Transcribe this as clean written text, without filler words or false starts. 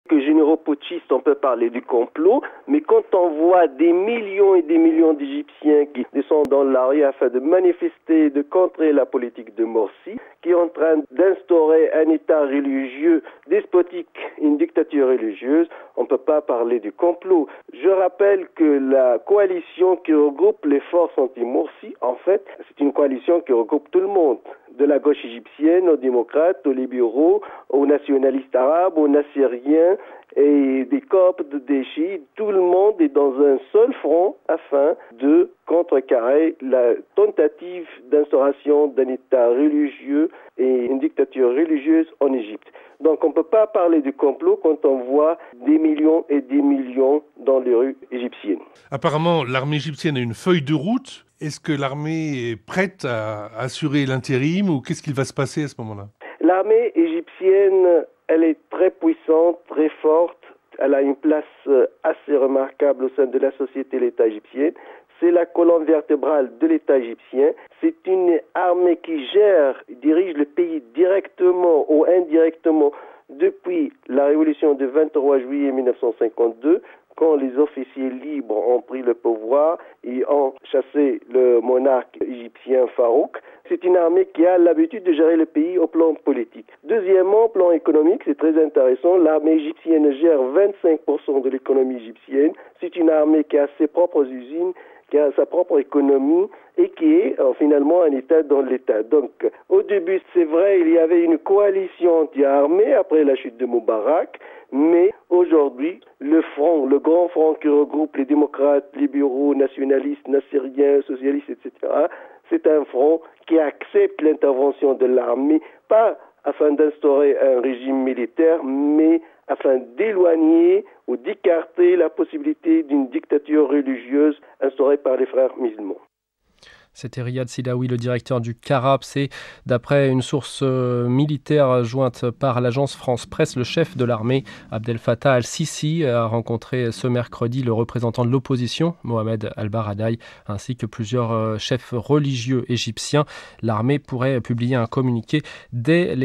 que généraux putschistes, on peut parler du complot, mais quand on voit des millions et des millions d'Égyptiens qui descendent dans la rue afin de manifester, de contrer la politique de Morsi, qui est en train d'instaurer un État religieux despotique, une dictature religieuse, on ne peut pas parler du complot. Je rappelle que la coalition qui regroupe les forces anti-Morsi, en fait, c'est une coalition qui regroupe tout le monde, de la gauche égyptienne aux démocrates, aux libéraux, aux nationalistes arabes, aux nassériens et des coptes, des chiites. Tout le monde est dans un seul front afin de contrecarrer la tentative d'instauration d'un État religieux et une dictature religieuse en Égypte. Donc on ne peut pas parler du complot quand on voit des millions et des millions dans les rues égyptiennes. Apparemment, l'armée égyptienne a une feuille de route. Est-ce que l'armée est prête à assurer l'intérim ou qu'est-ce qu'il va se passer à ce moment-là? L'armée égyptienne, elle est très puissante, très forte. Elle a une place assez remarquable au sein de la société de l'État égyptien. C'est la colonne vertébrale de l'État égyptien. C'est une armée qui dirige le pays directement ou indirectement depuis la révolution du 23 juillet 1952, quand les officiers libres ont pris le pouvoir et ont chassé le monarque égyptien Farouk. C'est une armée qui a l'habitude de gérer le pays au plan politique. Deuxièmement, au plan économique, c'est très intéressant. L'armée égyptienne gère 25% de l'économie égyptienne. C'est une armée qui a ses propres usines, qui a sa propre économie et qui est finalement un État dans l'État. Donc, au début, c'est vrai, il y avait une coalition anti-armée après la chute de Moubarak, mais aujourd'hui, le grand front qui regroupe les démocrates, libéraux, nationalistes, nassériens, socialistes, etc., c'est un front qui accepte l'intervention de l'armée, pas afin d'instaurer un régime militaire, mais afin d'éloigner ou d'écarter la possibilité d'une dictature religieuse instaurée par les frères musulmans. C'était Riyad Sidaoui, le directeur du CARAP. C'est, d'après une source militaire jointe par l'agence France Presse, le chef de l'armée, Abdel Fattah al-Sisi, a rencontré ce mercredi le représentant de l'opposition, Mohamed al-Baradei, ainsi que plusieurs chefs religieux égyptiens. L'armée pourrait publier un communiqué dès